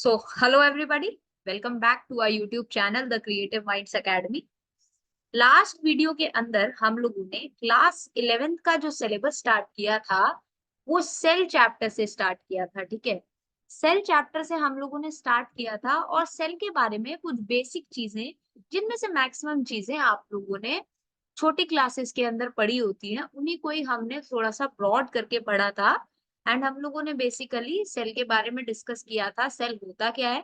So, hello everybody. Welcome back to our YouTube channel, The Creative Minds Academy. Last video के अंदर हम लोगों ने क्लास 11th का जो सिलेबस स्टार्ट किया था वो सेल चैप्टर से स्टार्ट किया था। ठीक है, सेल चैप्टर से हम लोगों ने स्टार्ट किया था और सेल के बारे में कुछ बेसिक चीजें जिनमें से मैक्सिमम चीजें आप लोगों ने छोटी क्लासेस के अंदर पढ़ी होती हैं उन्हीं को ही हमने थोड़ा सा ब्रॉड करके पढ़ा था। एंड हम लोगों ने बेसिकली सेल के बारे में डिस्कस किया था, सेल होता क्या है।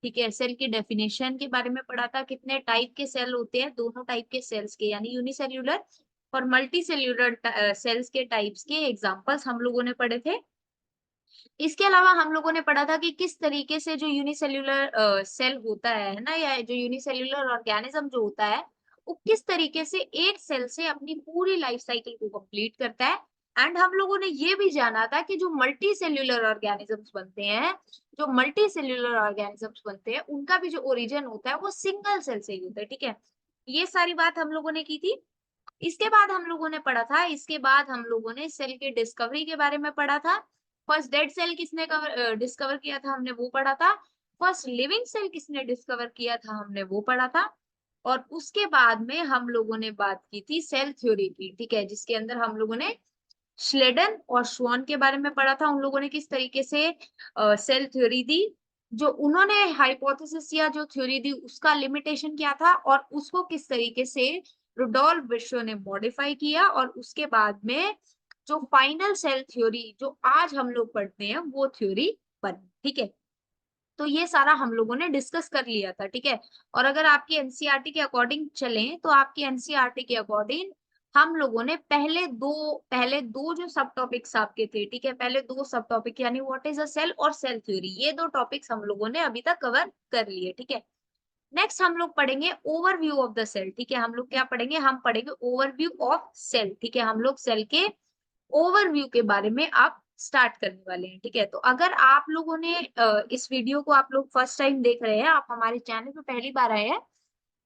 ठीक है, सेल की डेफिनेशन के बारे में पढ़ा था, कितने टाइप के सेल होते हैं, दोनों टाइप के सेल्स के यानी यूनिसेल्यूलर और मल्टी सेल्यूलर सेल्स के टाइप्स के एग्जांपल्स हम लोगों ने पढ़े थे। इसके अलावा हम लोगों ने पढ़ा था कि किस तरीके से जो यूनिसेल्यूलर सेल होता है ना, या जो यूनिसेल्यूलर ऑर्गेनिज्म जो होता है वो किस तरीके से एक सेल से अपनी पूरी लाइफ साइकिल को कंप्लीट करता है। एंड हम लोगों ने ये भी जाना था कि जो मल्टी सेल्यूलर ऑर्गेनिजम्स बनते हैं, जो मल्टी सेल्यूलर ऑर्गेनिजम्स बनते हैं उनका भी जो ओरिजिन होता है वो सिंगल सेल से ही होता है। ठीक है, ये सारी बात हम लोगों ने की थी। इसके बाद हम लोगों ने पढ़ा था, इसके बाद हम लोगों ने सेल की डिस्कवरी के बारे में पढ़ा था। फर्स्ट डेड सेल किसने डिस्कवर किया था, हमने वो पढ़ा था। फर्स्ट लिविंग सेल किसने डिस्कवर किया था, हमने वो पढ़ा था। और उसके बाद में हम लोगों ने बात की थी सेल थ्योरी की। ठीक है, जिसके अंदर हम लोगों ने श्लेडन और श्वान के बारे में पढ़ा था। उन लोगों ने किस तरीके से सेल थ्योरी दी, जो उन्होंने हाइपोथेसिस या जो थ्योरी दी उसका लिमिटेशन क्या था, और उसको किस तरीके से रुडोल्फ विर्शो ने मॉडिफाई किया, और उसके बाद में जो फाइनल सेल थ्योरी जो आज हम लोग पढ़ते हैं वो थ्योरी बनी। ठीक है, तो ये सारा हम लोगों ने डिस्कस कर लिया था। ठीक है, और अगर आपकी एनसीईआरटी के अकॉर्डिंग चलें तो आपकी एनसीईआरटी के अकॉर्डिंग हम लोगों ने पहले दो जो सब टॉपिक्स आपके थे, ठीक है, पहले दो सब टॉपिक यानी व्हाट इज अ सेल और सेल थ्योरी, ये दो टॉपिक्स हम लोगों ने अभी तक कवर कर लिए। ठीक है, नेक्स्ट हम लोग पढ़ेंगे ओवरव्यू ऑफ द सेल। ठीक है, हम लोग क्या पढ़ेंगे, हम पढ़ेंगे ओवरव्यू ऑफ सेल। ठीक है, हम लोग सेल के ओवरव्यू के बारे में आप स्टार्ट करने वाले हैं। ठीक है, तो अगर आप लोगों ने इस वीडियो को आप लोग फर्स्ट टाइम देख रहे हैं, आप हमारे चैनल पे पहली बार आए हैं,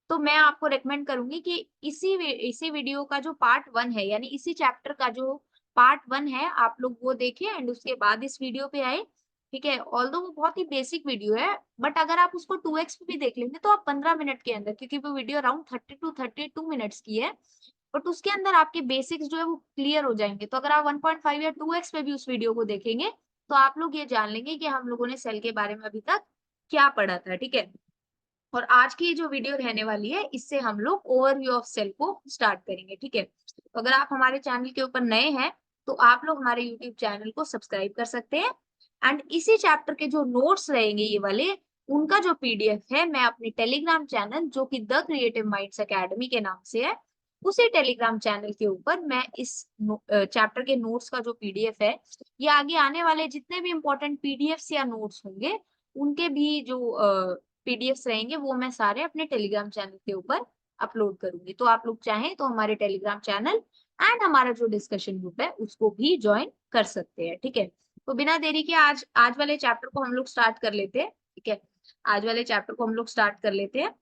तो मैं आपको रेकमेंड करूंगी कि इसी वीडियो का जो पार्ट 1 है यानी इसी चैप्टर का जो पार्ट 1 है आप लोग वो देखें एंड उसके बाद इस वीडियो पे आए। ठीक है, ऑल्दो वो बहुत ही बेसिक वीडियो है, बट अगर आप उसको 2x पे भी देख लेंगे तो आप 15 मिनट के अंदर, क्योंकि वो वीडियो अराउंड 32 मिनट्स की है, बट उसके अंदर आपके बेसिक्स जो है वो क्लियर हो जाएंगे। तो अगर आप 1.5 या 2x पे भी उस वीडियो को देखेंगे तो आप लोग ये जान लेंगे कि हम लोगों ने सेल के बारे में अभी तक क्या पढ़ा था। ठीक है, और आज की जो वीडियो रहने वाली है इससे हम लोग ओवरव्यू ऑफ सेल को स्टार्ट करेंगे। ठीक है, तो अगर आप हमारे चैनल के ऊपर नए हैं तो आप लोग हमारे यूट्यूब चैनल को सब्सक्राइब कर सकते हैं। एंड इसी चैप्टर के जो नोट्स रहेंगे ये वाले, उनका जो पीडीएफ है मैं अपने टेलीग्राम चैनल जो कि द क्रिएटिव माइंड्स एकेडमी के नाम से है, उसी टेलीग्राम चैनल के ऊपर मैं इस चैप्टर के नोट्स का जो पीडीएफ है या आगे आने वाले जितने भी इंपॉर्टेंट पीडीएफ्स या नोट्स होंगे उनके भी जो पीडीएफ्स रहेंगे वो मैं सारे अपने टेलीग्राम चैनल के ऊपर अपलोड करूंगी। तो आप लोग चाहें तो हमारे टेलीग्राम चैनल एंड हमारा जो डिस्कशन ग्रुप है उसको भी ज्वाइन कर सकते हैं। ठीक है, तो बिना देरी के आज आज वाले चैप्टर को हम लोग स्टार्ट कर लेते हैं। ठीक है, आज वाले चैप्टर को हम लोग स्टार्ट कर लेते हैं।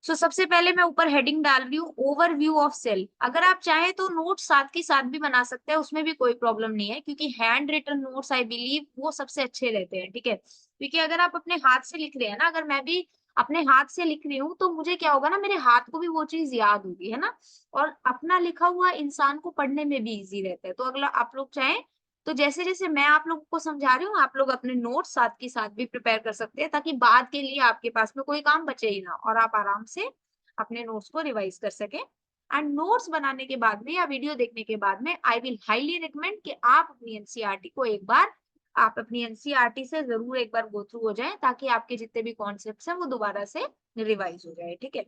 सो सबसे पहले मैं ऊपर हेडिंग डाल रही हूँ ओवरव्यू ऑफ सेल। अगर आप चाहें तो नोट साथ के साथ भी बना सकते हैं, उसमें भी कोई प्रॉब्लम नहीं है, क्योंकि handwritten notes I believe वो सबसे अच्छे रहते हैं। ठीक है, क्योंकि अगर आप अपने हाथ से लिख रहे हैं ना, अगर मैं भी अपने हाथ से लिख रही हूँ तो मुझे क्या होगा ना, मेरे हाथ को भी वो चीज याद होगी, है ना, और अपना लिखा हुआ इंसान को पढ़ने में भी इजी रहता है। तो अगला आप लोग चाहें तो जैसे जैसे मैं आप लोगों को समझा रही हूँ आप लोग अपने नोट्स साथ के साथ भी प्रिपेयर कर सकते हैं, ताकि बाद के लिए आपके पास में कोई काम बचे ही ना और आप आराम से अपने नोट्स को रिवाइज कर सके। एंड नोट्स बनाने के बाद में या वीडियो देखने के बाद में आई विल हाईली रिकमेंड कि आप अपनी एनसीईआरटी को एक बार, आप अपनी एनसीईआरटी से जरूर एक बार गो थ्रू हो जाएं, ताकि आपके जितने भी कॉन्सेप्ट्स हैं वो दोबारा से रिवाइज हो जाए। ठीक है,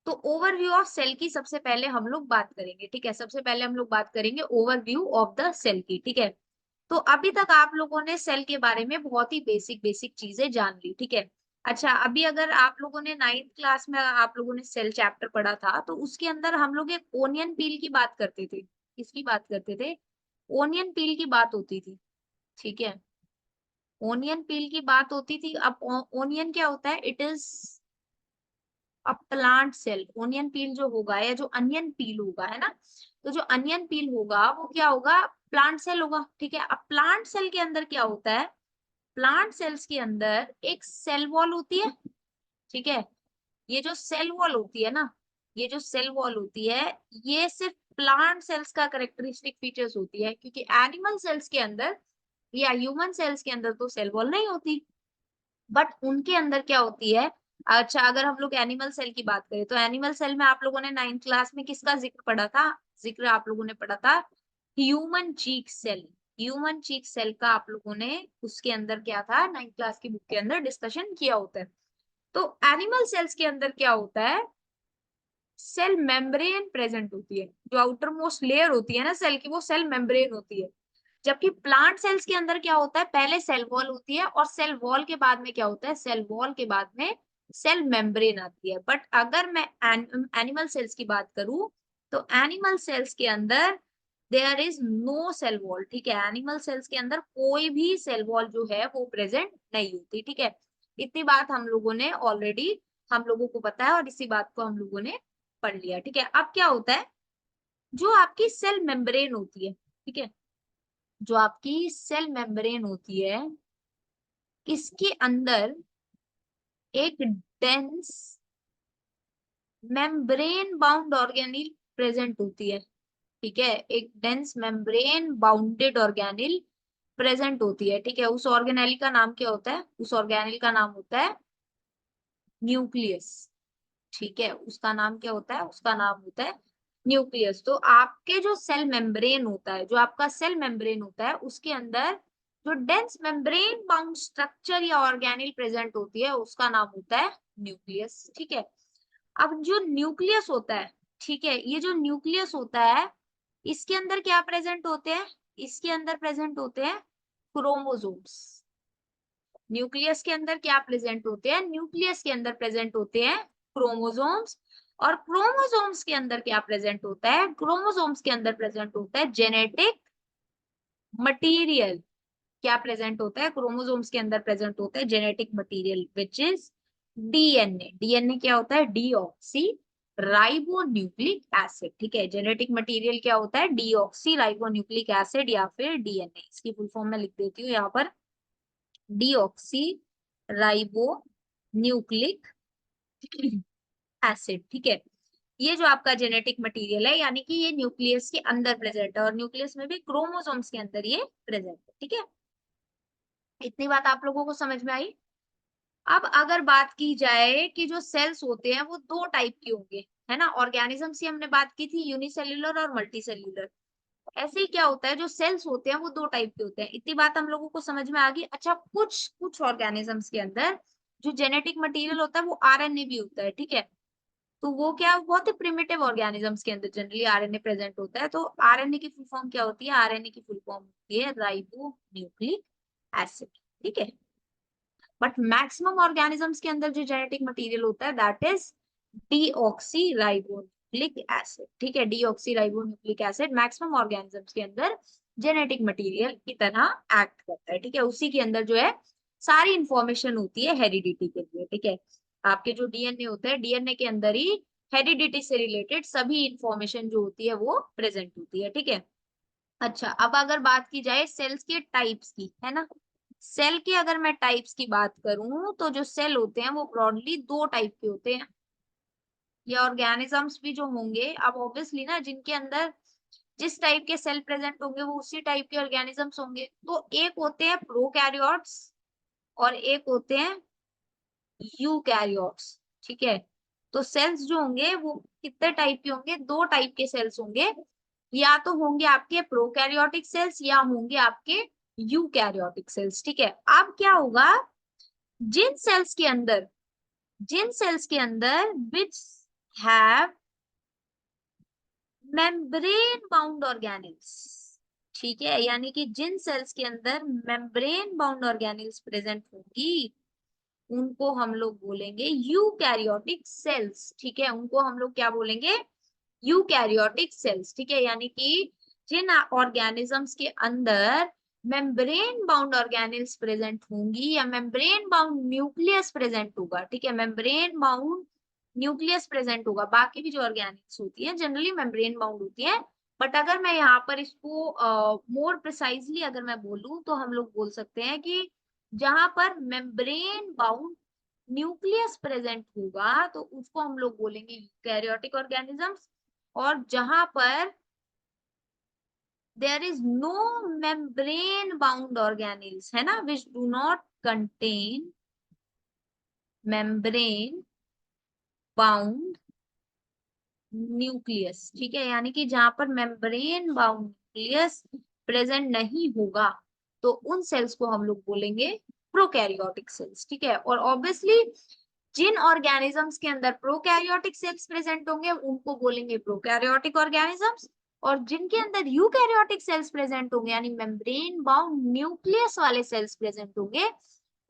तो ओवरव्यू ऑफ सेल की सबसे पहले हम लोग बात करेंगे। ठीक है, सबसे पहले हम लोग बात करेंगे ओवरव्यू ऑफ द सेल की। ठीक है, तो अभी तक आप लोगों ने सेल के बारे में बहुत ही बेसिक बेसिक चीजें जान ली। ठीक है, अच्छा अभी अगर आप लोगों ने 9th क्लास में आप लोगों ने सेल चैप्टर पढ़ा था तो उसके अंदर हम लोग एक ओनियन पील की बात करते थे। किसकी बात करते थे, ओनियन पील की बात होती थी। ठीक है, ओनियन पील की बात होती थी। अब ओनियन क्या होता है, it is a plant cell. Onion peel जो होगा या जो अनियन पील होगा, है ना, तो जो अनियन पील होगा वो क्या होगा, प्लांट सेल होगा। ठीक है, अब प्लांट सेल के अंदर क्या होता है, प्लांट सेल्स के अंदर एक सेल वॉल होती है, ठीक है। ये जो सेल वॉल होती है ना, ये जो सेल वॉल होती है, ये सिर्फ प्लांट सेल्स का करेक्टरिस्टिक फीचर्स होती है, क्योंकि एनिमल सेल्स के अंदर या ह्यूमन सेल्स के अंदर तो सेल वॉल नहीं होती, बट उनके अंदर क्या होती है। अच्छा, अगर हम लोग एनिमल सेल की बात करें तो एनिमल सेल में आप लोगों ने 9th क्लास में किसका जिक्र पढ़ा था? जिक्र आप लोगों ने पढ़ा था human cheek cell. Human cheek cell का आप लोगों ने उसके अंदर क्या था, 9th क्लास की बुक के अंदर डिस्कशन किया होता है। तो एनिमल सेल्स के अंदर क्या होता है, सेल मेम्ब्रेन प्रेजेंट होती है। जो आउटर मोस्ट लेयर होती है ना सेल की, वो सेल मेम्ब्रेन होती है। जबकि प्लांट सेल्स के अंदर क्या होता है, पहले सेल वॉल होती है और सेल वॉल के बाद में क्या होता है, सेल वॉल के बाद में सेल मेम्ब्रेन आती है। बट अगर मैं एनिमल सेल्स की बात करूं तो एनिमल सेल्स के अंदर there is no cell wall, ठीक है। एनिमल सेल्स के अंदर कोई भी सेल वॉल जो है वो प्रेजेंट नहीं होती, ठीक है। इतनी बात हम लोगों ने ऑलरेडी, हम लोगों को पता है और इसी बात को हम लोगों ने पढ़ लिया, ठीक है। अब क्या होता है, जो आपकी सेल मेम्ब्रेन होती है, ठीक है, जो आपकी सेल मेम्ब्रेन होती है, इसके अंदर एक dense membrane bound organelle present होती है, ठीक है। एक dense membrane bounded organelle present होती है, ठीक है। उस ऑर्गेनेल का नाम क्या होता है? उस ऑर्गेनेल का नाम होता है न्यूक्लियस, ठीक है। उसका नाम क्या होता है? उसका नाम होता है न्यूक्लियस। तो आपके जो सेल मेम्ब्रेन होता है, जो आपका सेल मेम्ब्रेन होता है, उसके अंदर जो डेंस मेम्ब्रेन बाउंड स्ट्रक्चर या ऑर्गेनिल प्रेजेंट होती है, उसका नाम होता है न्यूक्लियस, ठीक है। अब जो न्यूक्लियस होता है, ठीक है, ये जो न्यूक्लियस होता है, इसके अंदर क्या प्रेजेंट होते हैं? इसके अंदर प्रेजेंट होते हैं क्रोमोसोम्स। न्यूक्लियस के अंदर क्या प्रेजेंट होते हैं? न्यूक्लियस के अंदर प्रेजेंट होते हैं क्रोमोसोम्स। और क्रोमोसोम्स के अंदर क्या प्रेजेंट होता है? क्रोमोसोम्स के अंदर प्रेजेंट होता है जेनेटिक मटीरियल। क्या प्रेजेंट होता है? क्रोमोसोम्स के अंदर प्रेजेंट होता है genetic material which is DNA. DNA क्या होता है? डीऑक्सी राइबो न्यूक्लिक एसिड, ठीक है। जेनेटिक मटीरियल क्या होता है? डीऑक्सी राइबो न्यूक्लिक एसिड या फिर डीएनए। इसकी फुल फॉर्म में लिख देती हूँ यहाँ पर, डीऑक्सी राइबो न्यूक्लिक एसिड, ठीक है। ये जो आपका जेनेटिक मटेरियल है, यानी कि ये न्यूक्लियस के अंदर प्रेजेंट है और न्यूक्लियस में भी क्रोमोसोम्स के अंदर ये प्रेजेंट है, ठीक है। इतनी बात आप लोगों को समझ में आई। अब अगर बात की जाए कि जो सेल्स होते हैं वो दो टाइप के होंगे, है ना। ऑर्गेनिजम्स की हमने बात की थी, यूनिसेल्युलर और मल्टीसेल्युलर। ऐसे ही क्या होता है, जो सेल्स होते हैं वो दो टाइप के होते हैं। इतनी बात हम लोगों को समझ में आ गई। अच्छा, कुछ कुछ ऑर्गेनिजम्स के अंदर जो जेनेटिक मटेरियल होता है वो आरएनए भी होता है, ठीक है। तो वो क्या, बहुत ही प्रिमिटिव ऑर्गेनिजम्स के अंदर जनरली आरएनए प्रेजेंट होता है। तो आरएनए की फुल फॉर्म क्या होती है? आरएनए की फुल फॉर्म होती है राइबो न्यूक्लिक एसिड, ठीक है। बट मैक्सिमम ऑर्गेनिजम्स के अंदर जो जेनेटिक मटेरियल होता है that is deoxy ribonucleic acid, ठीक है। Deoxy ribonucleic acid maximum organisms के अंदर जेनेटिक मटेरियल की तरह एक्ट करता है, ठीक है। उसी के अंदर जो है सारी इंफॉर्मेशन होती है हेरिडिटी के लिए, ठीक है। आपके जो डीएनए होता है, डीएनए के अंदर ही हेरिडिटी से रिलेटेड सभी इंफॉर्मेशन जो होती है वो प्रेजेंट होती है, ठीक है। अच्छा, अब अगर बात की जाए सेल्स के टाइप्स की, है ना, सेल के अगर मैं टाइप्स की बात करूं तो जो सेल होते हैं वो ब्रॉडली दो टाइप के होते हैं। ये ऑर्गेनिजम्स भी जो होंगे, अब ऑब्वियसली ना, जिनके अंदर जिस टाइप के सेल प्रेजेंट होंगे वो उसी टाइप के ऑर्गेनिजम्स होंगे। तो एक होते हैं प्रोकैरियोट्स और एक होते हैं यूकैरियोट्स, ठीक है। तो सेल्स जो होंगे वो कितने टाइप के होंगे? दो टाइप के सेल्स होंगे, या तो होंगे आपके प्रोकैरियोटिक सेल्स या होंगे आपके यूकैरियोटिक सेल्स, ठीक है। अब क्या होगा, जिन सेल्स के अंदर, जिन सेल्स के अंदर which have membrane bound organelles, ठीक है, यानी कि जिन सेल्स के अंदर मेम्ब्रेन बाउंड ऑर्गेनिल्स प्रेजेंट होंगी उनको हम लोग बोलेंगे यूकैरियोटिक सेल्स, ठीक है। उनको हम लोग क्या बोलेंगे? यूकैरियोटिक सेल्स, ठीक है। यानी कि जिन ऑर्गेनिजम्स के अंदर मेम्ब्रेन बाउंड ऑर्गेनिल्स प्रेजेंट होंगी या मेम्ब्रेन बाउंड न्यूक्लियस प्रेजेंट होगा, ठीक है, मेम्ब्रेन बाउंड न्यूक्लियस प्रेजेंट होगा। बाकी भी जो ऑर्गेनिल्स होती है जनरली मेम्ब्रेन बाउंड होती है, बट अगर मैं यहाँ पर इसको मोर प्रिसाइजली अगर मैं बोलूं तो हम लोग बोल सकते हैं कि जहां पर मेम्ब्रेन बाउंड न्यूक्लियस प्रेजेंट होगा तो उसको हम लोग बोलेंगे यूकैरियोटिक ऑर्गेनिजम्स। और जहां पर there is no membrane bound organelles, है ना, which do not contain membrane bound nucleus, ठीक है, यानी कि जहां पर मेम्ब्रेन बाउंड न्यूक्लियस प्रेजेंट नहीं होगा तो उन सेल्स को हम लोग बोलेंगे प्रोकैरियोटिक सेल्स, ठीक है। और ऑब्वियसली जिन ऑर्गेनिजम्स के अंदर प्रोकैरियोटिक सेल्स प्रेजेंट होंगे उनको बोलेंगे प्रोकैरियोटिक ऑर्गेनिजम्स, और जिनके अंदर यूकैरियोटिक सेल्स प्रेजेंट होंगे यानी मेम्ब्रेन बाउंड न्यूक्लियस वाले सेल्स प्रेजेंट होंगे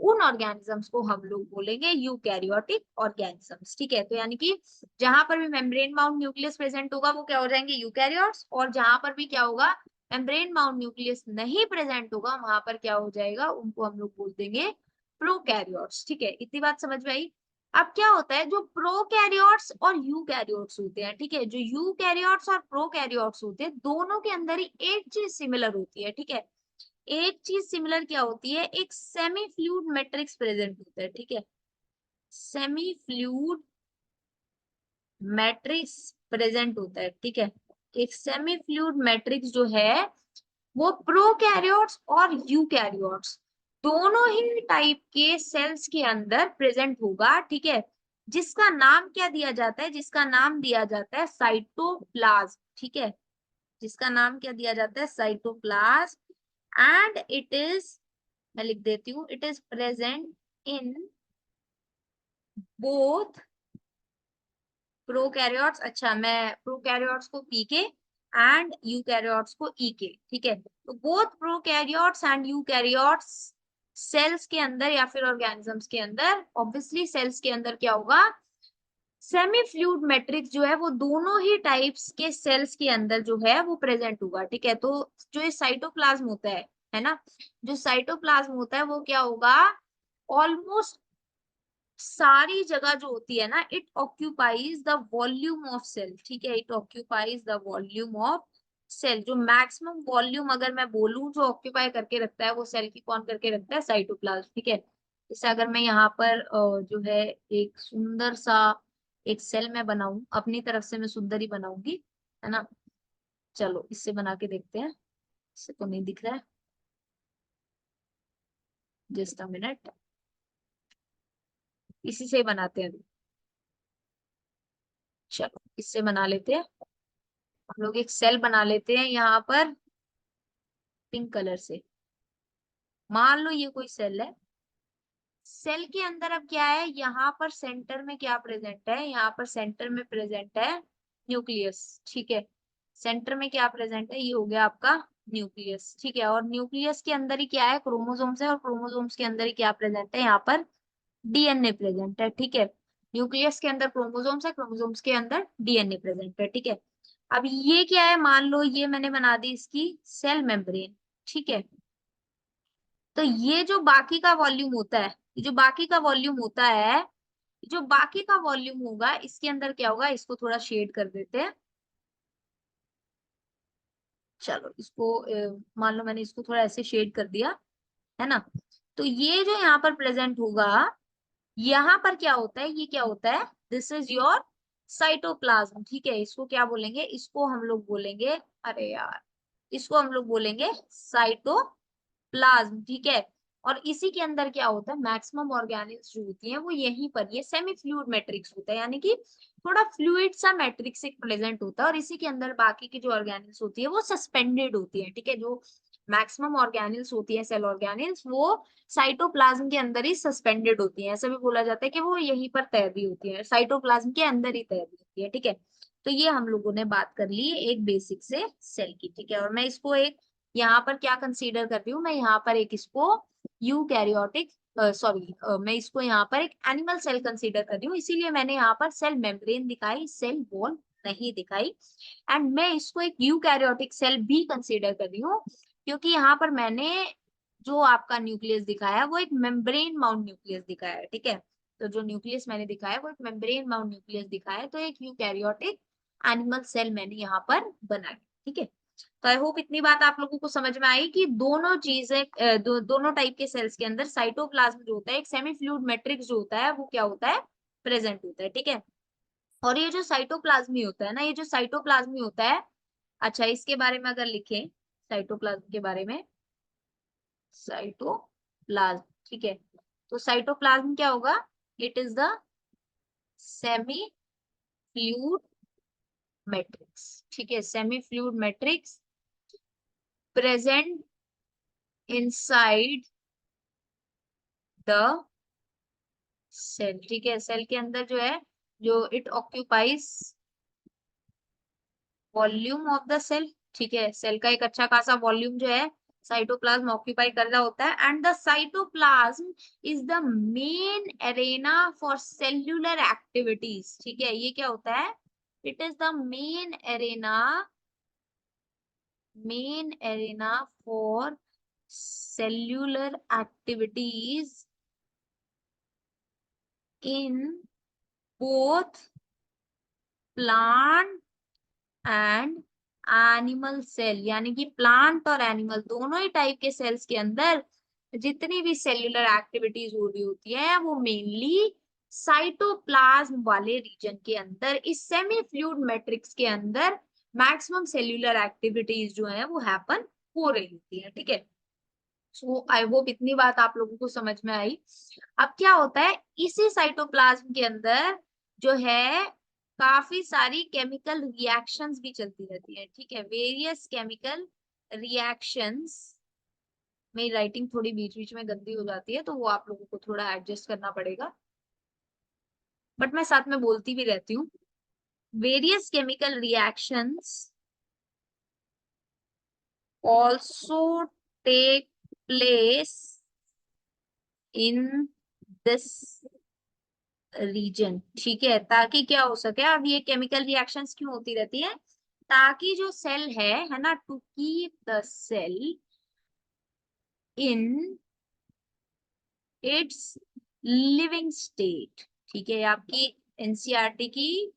उन ऑर्गेनिजम्स को हम लोग बोलेंगे यूकैरियोटिक ऑर्गेनिजम्स, ठीक है। तो यानी कि जहां पर भी मेम्ब्रेन बाउंड न्यूक्लियस प्रेजेंट होगा वो क्या हो जाएंगे यूकैरियोट्स, और जहां पर भी क्या होगा मेम्ब्रेन बाउंड न्यूक्लियस नहीं प्रेजेंट होगा वहां पर क्या हो जाएगा उनको हम लोग बोल देंगे प्रोकैरियोट्स, ठीक है। इतनी बात समझ में आई। अब क्या होता है जो प्रोकैरियोट्स और यूकैरियोट्स होते हैं, ठीक है, जो यूकैरियोट्स और प्रोकैरियोट्स होते हैं दोनों के अंदर ही एक चीज सिमिलर होती है, ठीक है। एक चीज सिमिलर क्या होती है, एक सेमी फ्लूइड मैट्रिक्स प्रेजेंट होता है, ठीक है, सेमी फ्लूइड मैट्रिक्स प्रेजेंट होता है, ठीक है। एक सेमी फ्लूइड मैट्रिक्स जो है वो प्रोकैरियोट्स और यूकैरियोट्स दोनों ही टाइप के सेल्स के अंदर प्रेजेंट होगा, ठीक है, जिसका नाम क्या दिया जाता है, जिसका नाम दिया जाता है साइटोप्लाज्म, ठीक है, जिसका नाम क्या दिया जाता है साइटोप्लाज्म। एंड इट इज, मैं लिख देती हूँ, it is present in both prokaryotes, अच्छा मैं प्रोकैरियोट्स को पी के एंड यूकैरियोट्स को ई के, ठीक है। तो both prokaryotes and eukaryotes cells के अंदर या फिर ऑर्गेनिजम्स के अंदर, ऑब्वियसली सेल्स के अंदर क्या होगा सेमी फ्लूइड मैट्रिक्स जो है वो दोनों ही टाइप्स के सेल्स के अंदर जो है वो प्रेजेंट होगा, ठीक है। तो जो ये साइटोप्लाज्म होता है ना, जो साइटोप्लाज्म होता है वो क्या होगा ऑलमोस्ट सारी जगह जो होती है ना it occupies the volume of cell, ठीक है, it occupies the volume of cell. जो मैक्सिमम वॉल्यूम अगर मैं बोलूं जो ऑक्यूपाई करके रखता है वो सेल की कौन करके रखता है साइटोप्लाज्म, ठीक है। जैसे अगर मैं यहाँ पर जो है एक सुंदर सा एक सेल मैं बनाऊं अपनी तरफ से, मैं सुंदर ही बनाऊंगी, है ना। चलो इससे बना के देखते हैं, इससे तो नहीं दिख रहा है, जस्ट अ मिनट, इसी से ही बनाते हैं अभी। चलो इससे बना लेते हैं, हम लोग एक सेल बना लेते हैं यहाँ पर पिंक कलर से। मान लो ये कोई सेल है, सेल के अंदर अब क्या है यहाँ पर सेंटर में क्या प्रेजेंट है, यहाँ पर सेंटर में प्रेजेंट है न्यूक्लियस, ठीक है, सेंटर में क्या प्रेजेंट है, ये हो गया आपका न्यूक्लियस, ठीक है। और न्यूक्लियस के अंदर ही क्या है क्रोमोसोम्स है, और क्रोमोसोम्स के अंदर ही क्या प्रेजेंट है यहाँ पर डीएनए प्रेजेंट है, ठीक है। न्यूक्लियस के अंदर क्रोमोसोम्स है, क्रोमोसोम्स के अंदर डीएनए प्रेजेंट है, ठीक है। अब ये क्या है, मान लो ये मैंने बना दी इसकी सेल मेम्ब्रेन, ठीक है। तो ये जो बाकी का वॉल्यूम होता है, ये जो बाकी का वॉल्यूम होता है, जो बाकी का वॉल्यूम होगा इसके अंदर क्या होगा, इसको थोड़ा शेड कर देते हैं। चलो इसको मान लो मैंने इसको थोड़ा ऐसे शेड कर दिया, है ना। तो ये जो यहाँ पर प्रेजेंट होगा, यहाँ पर क्या होता है, ये क्या होता है, दिस इज योर साइटोप्लाज्म, ठीक है। इसको क्या बोलेंगे, इसको हम लोग बोलेंगे, अरे यार, इसको हम लोग बोलेंगे साइटोप्लाज्म, ठीक है। और इसी के अंदर क्या होता है मैक्सिमम ऑर्गेनिल्स जो होती हैं वो यहीं पर, ये सेमी फ्लूइड मैट्रिक्स होता है, यानी कि थोड़ा फ्लूइड सा मैट्रिक्स एक प्रेजेंट होता है, और इसी के अंदर बाकी की जो ऑर्गेनिल्स होती है वो सस्पेंडेड होती है, ठीक है। जो मैक्सिमम ऑर्गेनिल्स होती है सेल ऑर्गेनिल्स वो साइटोप्लाज्म के अंदर ही सस्पेंडेड होती है, ऐसा भी बोला जाता है कि वो यहीं पर तैरती होती है, साइटोप्लाज्म के अंदर ही तैरती होती है, ठीक है। तो ये हम लोगों ने बात कर ली एक बेसिक से सेल की, ठीक है। और मैं इसको एक यहाँ पर क्या कंसीडर कर रही हूँ, मैं यहाँ पर एक इसको यूकैरियोटिक सॉरी मैं इसको यहाँ पर एक एनिमल सेल कंसीडर कर रही हूँ, इसीलिए मैंने यहाँ पर सेल मेम्ब्रेन दिखाई, सेल वॉल नहीं दिखाई। एंड मैं इसको एक यूकैरियोटिक सेल भी कंसीडर कर रही हूँ क्योंकि यहाँ पर मैंने जो आपका न्यूक्लियस दिखाया है वो एक मेम्ब्रेन माउंट न्यूक्लियस दिखाया है, ठीक है। तो जो न्यूक्लियस मैंने दिखाया है वो एक मेम्ब्रेन माउंट न्यूक्लियस दिखाया है, तो एक यूकैरियोटिक एनिमल सेल मैंने यहाँ पर बनाया, ठीक है। तो आई होप इतनी बात आप लोगों को समझ में आई कि दोनों चीजें दोनों टाइप के सेल्स के अंदर साइटोप्लाज्म जो होता है, एक सेमी फ्लूइड मैट्रिक्स जो होता है वो क्या होता है, प्रेजेंट होता है, ठीक है। और ये जो साइटोप्लाज्मी होता है ना, ये जो साइटोप्लाज्मी होता है, अच्छा इसके बारे में अगर लिखें, साइटोप्लाज्म के बारे में, साइटोप्लाज्म, ठीक है। तो साइटोप्लाज्म क्या होगा, it is the semi fluid matrix, ठीक है, semi fluid matrix present inside the cell, ठीक है। सेल के अंदर जो है, जो it occupies volume of the cell, ठीक है, सेल का एक अच्छा खासा वॉल्यूम जो है साइटोप्लाज्म ऑक्यूपाई कर रहा होता है। And the cytoplasm is the main arena for cellular activities, ठीक है। ये क्या होता है, it is the main arena for cellular activities in both plant and animal cell, यानी कि प्लांट और एनिमल दोनों ही टाइप के सेल्स के अंदर जितनी भी सेल्यूलर एक्टिविटीज हो रही होती है वो मेनली साइटोप्लाज्म वाले रीजन के अंदर, इस सेमी फ्लूइड मैट्रिक्स के अंदर मैक्सिमम सेल्यूलर एक्टिविटीज जो है वो हैपन हो रही होती है, ठीक है। सो आई होप इतनी बात आप लोगों को समझ में आई। अब क्या होता है, इसी साइटोप्लाज्म के अंदर जो है काफी सारी केमिकल रिएक्शंस भी चलती रहती है, ठीक है। वेरियस केमिकल रिएक्शंस, मेरी राइटिंग थोड़ी बीच बीच में गंदी हो जाती है तो वो आप लोगों को थोड़ा एडजस्ट करना पड़ेगा, बट मैं साथ में बोलती भी रहती हूँ। Various chemical reactions also take place in this region, ठीक है, ताकि क्या हो सके, अब ये केमिकल रिएक्शंस क्यों होती रहती है, ताकि जो सेल है ना, to keep the cell in its living state, ठीक है। आपकी एनसीईआरटी की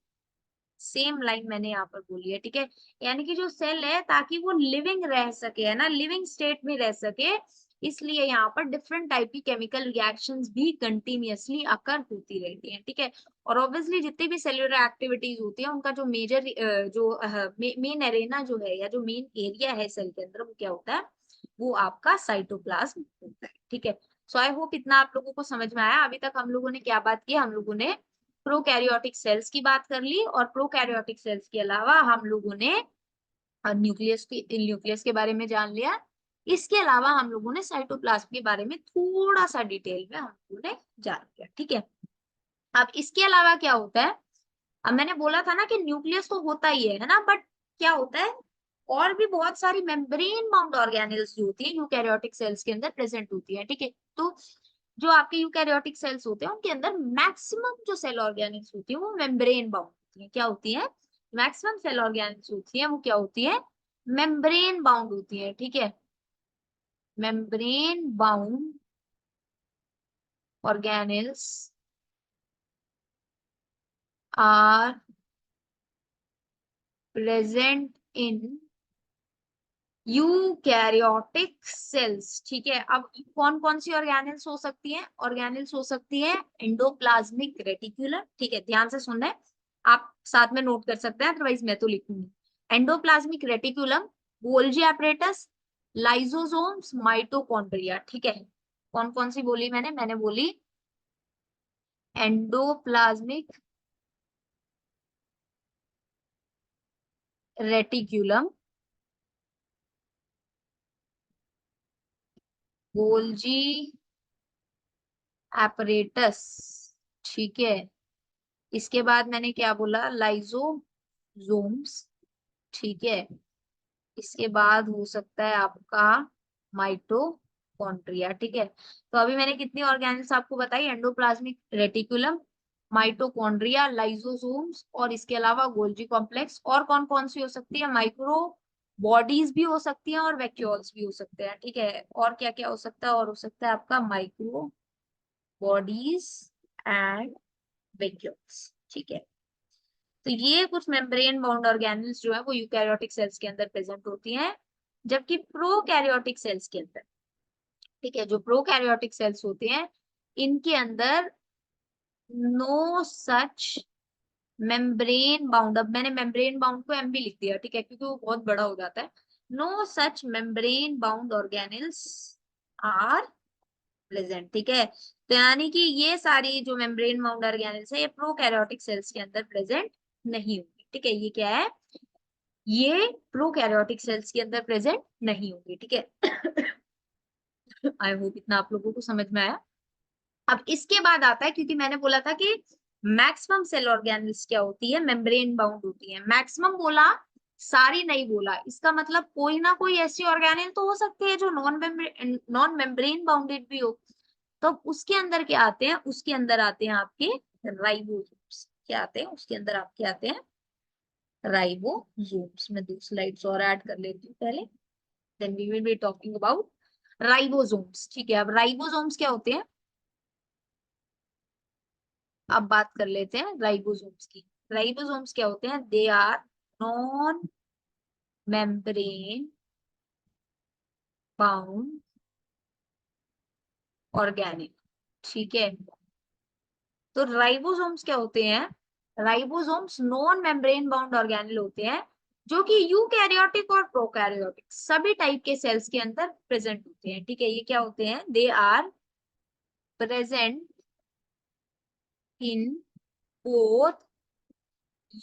सेम लाइन मैंने यहाँ पर बोली है, ठीक है। यानी कि जो सेल है ताकि वो लिविंग रह सके, है ना, लिविंग स्टेट में रह सके, इसलिए यहाँ पर डिफरेंट टाइप की केमिकल रिएक्शंस भी कंटिन्यूअसली अकर होती रहती हैं, ठीक है। और ऑब्वियसली जितनी भी सेल्यूलर एक्टिविटीज होती है उनका जो मेजर जो मेन एरेना जो है, या जो मेन एरिया है सेल के अंदर, वो क्या होता है, वो आपका साइटोप्लाज्म होता है, ठीक है। सो आई होप इतना आप लोगों को समझ में आया। अभी तक हम लोगों ने क्या बात की, हम लोगों ने प्रोकैरियोटिक सेल्स की बात कर ली, और प्रोकैरियोटिक सेल्स के अलावा हम लोगों ने न्यूक्लियस के बारे में जान लिया। इसके अलावा हम लोगों ने साइटोप्लाज्म के बारे में थोड़ा सा डिटेल में हम लोगों ने जान लिया, ठीक है। अब इसके अलावा क्या होता है, अब मैंने बोला था ना कि न्यूक्लियस तो होता ही है ना, बट क्या होता है, और भी बहुत सारी मेम्ब्रेन बाउंड ऑर्गेनेल्स जो होती है यूकैरियोटिक सेल्स के अंदर प्रेजेंट होती है, ठीक है। तो जो आपके यूकैरियोटिक सेल्स होते हैं उनके अंदर मैक्सिमम जो सेल ऑर्गेनेल्स होती है वो मेम्ब्रेन बाउंड होती है, क्या होती है, मैक्सिमम सेल ऑर्गेनेल्स होती है वो क्या होती है, मेम्ब्रेन बाउंड होती है, ठीक है। Membrane bound organelles are present in eukaryotic cells, ठीक है। अब कौन कौन सी ऑर्गेनेल्स हो सकती हैं, ऑर्गेनेल्स हो सकती है एंडोप्लाज्मिक रेटिकुलम, ठीक है, ध्यान से सुनना है, आप साथ में नोट कर सकते हैं, अदरवाइज मैं तो लिखूंगी। Endoplasmic reticulum, Golgi apparatus, lysosomes, mitochondria, ठीक है। कौन कौन सी बोली मैंने बोली एंडोप्लाज्मिक रेटिकुलम, गोल्जी एपरेटस, ठीक है। इसके बाद मैंने क्या बोला, लाइसोसोम्स, ठीक है। इसके बाद हो सकता है आपका माइटोकॉन्ड्रिया, ठीक है। तो अभी मैंने कितनी ऑर्गेनेल्स आपको बताई, एंडोप्लाज्मिक रेटिकुलम, माइटोकॉन्ड्रिया, लाइसोसोम्स, और इसके अलावा गोल्जी कॉम्प्लेक्स। और कौन कौन सी हो सकती है, माइक्रो बॉडीज भी हो सकती हैं और वैक्यूल्स भी हो सकते हैं, ठीक है। और क्या क्या हो सकता है, और हो सकता है आपका माइक्रो बॉडीज एंड वैक्यूल्स, ठीक है। तो ये कुछ मेम्ब्रेन बाउंड ऑर्गेनेल्स जो है वो यूकैरियोटिक सेल्स के अंदर प्रेजेंट होती हैं, जबकि प्रोकैरियोटिक सेल्स के अंदर, ठीक है, जो प्रोकैरियोटिक सेल्स होते हैं इनके अंदर नो सच मेम्ब्रेन बाउंड, अब मैंने मेम्ब्रेन बाउंड को एम भी लिख दिया, ठीक है, क्योंकि वो बहुत बड़ा हो जाता है। No such membrane bound organelles are present, ठीक है। तो यानी कि ये सारी जो मेम्ब्रेन बाउंड ऑर्गेनेल्स है ये प्रोकैरियोटिक सेल्स के अंदर प्रेजेंट नहीं होंगी, ठीक है। ये क्या है, ये प्रोकैरियोटिक सेल्स के अंदर प्रेजेंट नहीं होंगी, ठीक है। आई होप इतना आप लोगों को समझ में आया। अब इसके बाद आता है, क्योंकि मैंने बोला था कि मैक्सिमम सेल ऑर्गेनेल्स क्या होती है, मेम्ब्रेन बाउंड होती है। मैक्सिमम बोला, सारी नहीं बोला, इसका मतलब कोई ना कोई ऐसी ऑर्गेनेल तो हो सकती है जो नॉन मेम्ब्रेन बाउंडेड भी हो। तो उसके अंदर क्या आते हैं, उसके अंदर आते हैं आपके राइबोसोम्स। क्या आते हैं उसके अंदर, आपके आते हैं राइबोसोम्स। मैं 2 स्लाइड्स और ऐड कर लेती हूँ पहले, then we will be talking about ribosomes, ठीक है। अब राइबोसोम्स क्या होते हैं, अब बात कर लेते हैं राइबोसोम्स की। राइबोसोम्स क्या होते हैं, they are non membrane bound organic, ठीक है। तो राइबोसोम्स क्या होते हैं, ribosomes non membrane bound organelle होते हैं, जो कि यूकैरियोटिक और प्रोकैरियोटिक सभी टाइप के सेल्स के अंदर प्रेजेंट होते हैं, ठीक है। ये क्या होते हैं, they are present in both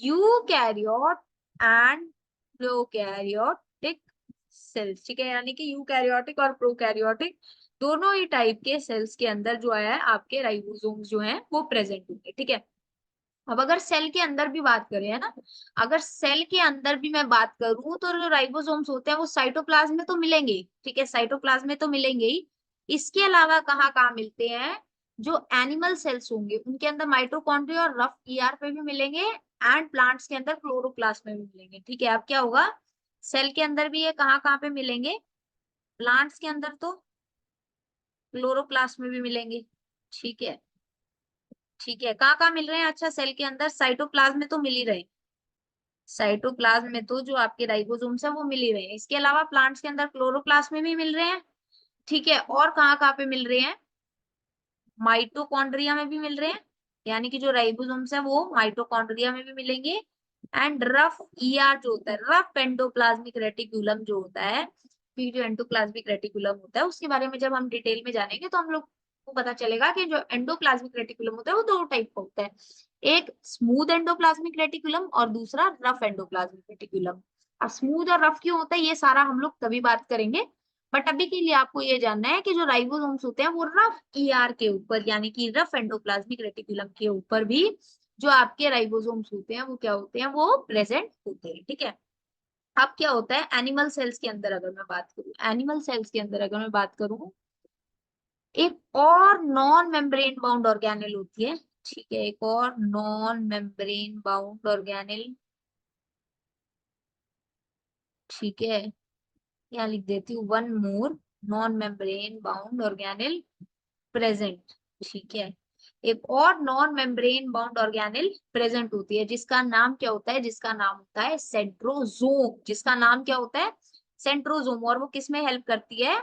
eukaryote and prokaryotic cells, ठीक है। यानी कि यूकैरियोटिक और प्रोकैरियोटिक दोनों ही टाइप के सेल्स के अंदर जो है आपके राइबोसोम्स जो हैं वो प्रेजेंट होंगे, ठीक है। अब अगर सेल के अंदर भी बात करें, है ना, अगर सेल के अंदर भी मैं बात करूं तो जो राइबोसोम्स होते हैं वो साइटोप्लाज्म में तो मिलेंगे ही, ठीक है, साइटोप्लाज्म में तो मिलेंगे ही। इसके अलावा कहाँ कहाँ मिलते हैं, जो एनिमल सेल्स होंगे उनके अंदर माइटोकॉन्ड्रिया और रफ ईआर पे भी मिलेंगे, एंड प्लांट्स के अंदर क्लोरोप्लास्ट में भी मिलेंगे, ठीक है। अब क्या होगा, सेल के अंदर भी ये कहाँ कहाँ पे मिलेंगे, प्लांट्स के अंदर तो क्लोरोप्लास्ट में भी मिलेंगे, ठीक है। ठीक है, कहाँ कहाँ मिल रहे हैं, अच्छा सेल के अंदर साइटोप्लाज्म में तो मिल ही रहे, साइटोप्लाज्म में तो जो आपके राइबोसोम्स है वो मिल ही रहे हैं। इसके अलावा प्लांट्स के अंदर क्लोरोप्लास्ट में भी मिल रहे हैं, ठीक है। और कहाँ कहाँ पे मिल रहे हैं, माइटोकॉन्ड्रिया में भी मिल रहे हैं, यानी कि जो राइबोसोम्स है वो माइटोकॉन्ड्रिया में भी मिलेंगे। एंड रफ ईआर जो होता है, रफ एंडोप्लाज्मिक रेटिकुलम जो होता है, फिर जो एंडोप्लाज्मिक रेटिकुलम होता है उसके बारे में जब हम डिटेल में जानेंगे तो हम लोग को पता चलेगा कि जो एंडोप्लाज्मिक रेटिकुलम होता है वो 2 टाइप का होता है, एक स्मूथ एंडोप्लाज्मिक रेटिकुलम और दूसरा रफ एंडोप्लाज्मिक रेटिकुलम। अब स्मूथ और रफ क्यों होता है ये सारा हम लोग तभी बात करेंगे, बट अभी के लिए आपको ये जानना है कि जो राइबोसोम्स होते हैं वो रफ ईआर के ऊपर, यानी कि रफ एंडोप्लाज्मिक रेटिकुलम के ऊपर भी जो आपके राइबोसोम्स होते हैं वो क्या होते हैं, वो प्रेजेंट होते हैं, ठीक है। अब क्या होता है एनिमल सेल्स के अंदर, अगर मैं बात करूं, एनिमल सेल्स के अंदर अगर मैं बात करूं, एक और नॉन मेम्ब्रेन बाउंड ऑर्गेनेल होती है, ठीक है, एक और नॉन मेम्ब्रेन बाउंड ऑर्गेनेल, ठीक है। यहाँ लिख देती हूँ one more non membrane bound organelle present, ठीक है। एक और non membrane bound organelle present होती है, जिसका नाम क्या होता है, जिसका नाम होता है सेंट्रोजोम, जिसका नाम क्या होता है, सेंट्रोजोम। और वो किस में हेल्प करती है,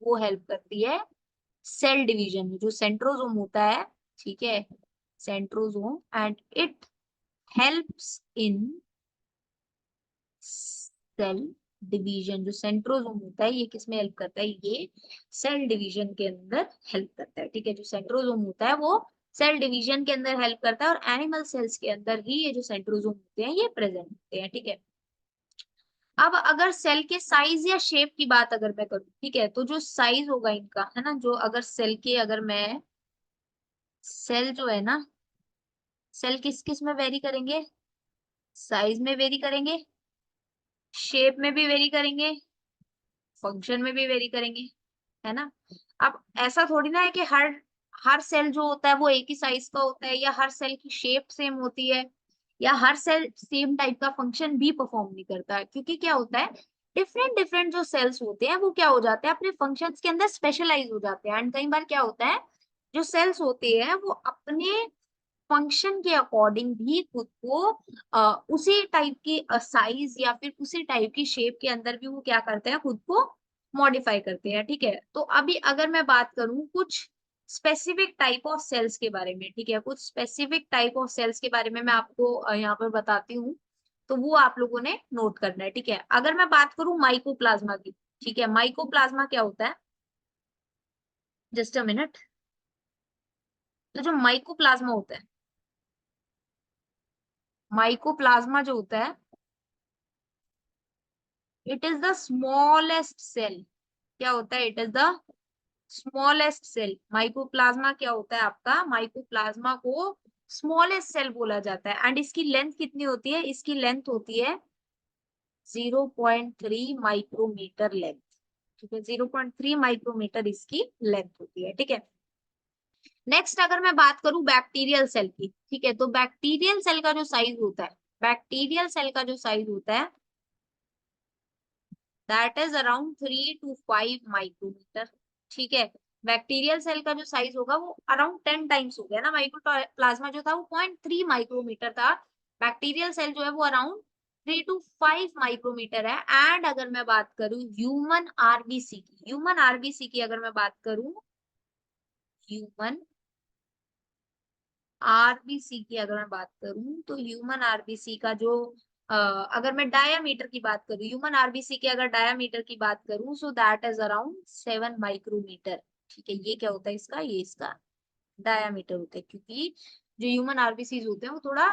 वो हेल्प करती है सेल डिवीजन में, जो सेंट्रोजोम होता है, ठीक है, centrosome, and it helps in cell division. जो सेंट्रोजोम होता है ये किसमें हेल्प करता है, ये सेल डिवीजन के अंदर हेल्प करता है, ठीक है। जो सेंट्रोजोम होता है वो सेल डिवीजन के अंदर हेल्प करता है, और एनिमल सेल्स के अंदर ही ये जो सेंट्रोजोम होते हैं ये प्रेजेंट होते हैं, ठीक है। अब अगर सेल के साइज या शेप की बात अगर मैं करूँ, ठीक है, तो जो साइज होगा इनका, है ना, जो अगर सेल के, अगर मैं सेल जो है ना, सेल किस किस में वेरी करेंगे, साइज में वेरी करेंगे, शेप में भी वेरी करेंगे, फंक्शन में भी वेरी करेंगे, है ना। अब ऐसा थोड़ी ना है कि हर हर सेल जो होता है वो एक ही साइज का होता है, या हर सेल की शेप सेम होती है, या हर सेल सेम टाइप का फंक्शन भी परफॉर्म नहीं करता है, क्योंकि क्या होता है, डिफरेंट डिफरेंट जो सेल्स होते हैं वो क्या हो जाते हैं, अपने फंक्शंस के अंदर स्पेशलाइज हो जाते हैं। एंड कई बार क्या होता है, जो सेल्स होते हैं वो अपने फंक्शन के अकॉर्डिंग भी खुद को उसी टाइप की साइज या फिर उसी टाइप की शेप के अंदर भी वो क्या करते हैं, खुद को मॉडिफाई करते हैं। ठीक है, तो अभी अगर मैं बात करूं कुछ स्पेसिफिक टाइप ऑफ सेल्स के बारे में, ठीक है, कुछ स्पेसिफिक टाइप ऑफ सेल्स के बारे में मैं आपको यहाँ पर बताती हूँ, तो वो आप लोगों ने नोट करना है। ठीक है, अगर मैं बात करूं माइकोप्लाज्मा की, ठीक है, माइकोप्लाज्मा क्या होता है, जस्ट अ मिनट। तो जो माइकोप्लाज्मा होता है, माइकोप्लाज्मा जो होता है, it is the smallest cell. क्या होता है, it is the smallest cell. Mycoplasma क्या होता है आपका, माइकोप्लाज्मा को स्मॉलेस्ट सेल बोला जाता है। एंड इसकी लेंथ कितनी होती है, इसकी लेंथ होती है 0.3 माइक्रोमीटर लेंथ। ठीक है, 0.3 माइक्रोमीटर इसकी लेंथ होती है। ठीक है, नेक्स्ट अगर मैं बात करूं बैक्टीरियल सेल की, ठीक है, तो बैक्टीरियल सेल का जो साइज होता है, बैक्टीरियल सेल का जो साइज होता है, that is around 3 to 5 micrometre. ठीक है, बैक्टीरियल सेल का जो साइज होगा वो अराउंड 10 टाइम्स हो गया ना, माइक्रोप्लाज्मा जो था वो 0.3 माइक्रोमीटर था, बैक्टीरियल सेल जो है वो अराउंड 3 to 5 माइक्रोमीटर है। एंड अगर मैं बात करूं ह्यूमन आरबीसी की, ह्यूमन आरबीसी की अगर मैं बात करूं, ह्यूमन आरबीसी की अगर मैं बात करूं, तो ह्यूमन आरबीसी का जो अगर मैं डायामीटर की बात करूं, ह्यूमन आरबीसी के अगर डायामीटर की बात करूं, so that is around 7 micrometre. ठीक है, ये क्या होता है इसका, ये इसका डायामीटर होता है, क्योंकि जो ह्यूमन आरबीसी होते हैं वो थोड़ा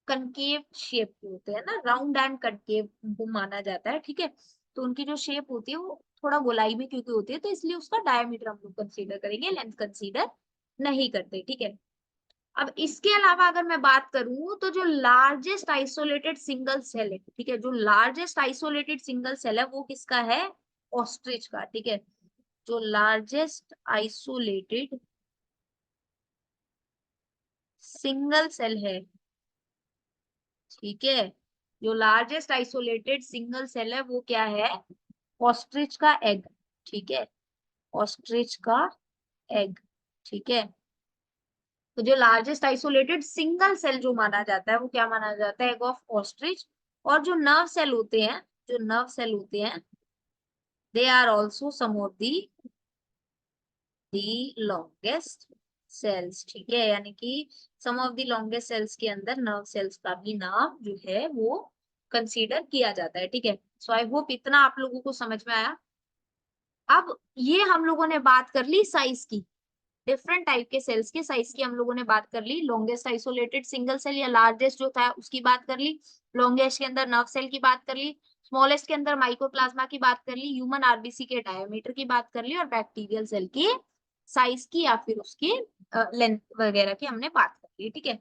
कनकेव शेप के होते हैं ना, राउंड एंड कनकेव उनको माना जाता है। ठीक है, तो उनकी जो शेप होती है वो थोड़ा गोलाई में क्योंकि होती है, तो इसलिए उसका डायमीटर हम लोग कंसीडर करेंगे, लेंथ कंसीडर नहीं करते। ठीक है, अब इसके अलावा अगर मैं बात करूं, तो जो लार्जेस्ट आइसोलेटेड सिंगल सेल है, ठीक है, जो लार्जेस्ट आइसोलेटेड सिंगल सेल है वो किसका है, ऑस्ट्रिच का। ठीक है, जो लार्जेस्ट आइसोलेटेड सिंगल सेल है, ठीक है, जो लार्जेस्ट आइसोलेटेड सिंगल सेल है वो क्या है, ऑस्ट्रिच का एग। ठीक है, ऑस्ट्रिच का एग। ठीक है, तो जो लार्जेस्ट आइसोलेटेड सिंगल सेल जो माना जाता है वो क्या माना जाता है, एग ऑफ ऑस्ट्रिच। और जो नर्व सेल होते हैं, जो नर्व सेल होते हैं, they are also some of the longest cells. ठीक है, यानी कि some of the longest cells के अंदर नर्व सेल्स का भी नाम जो है वो कंसीडर किया जाता है। ठीक है, सो आई होप इतना आप लोगों को समझ में आया। अब ये हम लोगों ने बात कर ली साइज की, डिफरेंट टाइप के सेल्स के साइज की हम लोगों ने बात कर ली। लॉन्गेस्ट आइसोलेटेड सिंगल सेल या लार्जेस्ट जो था उसकी बात कर ली, लॉन्गेस्ट के अंदर नर्व सेल की बात कर ली, स्मॉलेस्ट के अंदर माइकोप्लाज्मा की बात कर ली, ह्यूमन आरबीसी के डायमीटर की बात कर ली, और बैक्टीरियल सेल की साइज की या फिर उसकी लेंथ वगैरह की हमने बात कर ली। ठीक है,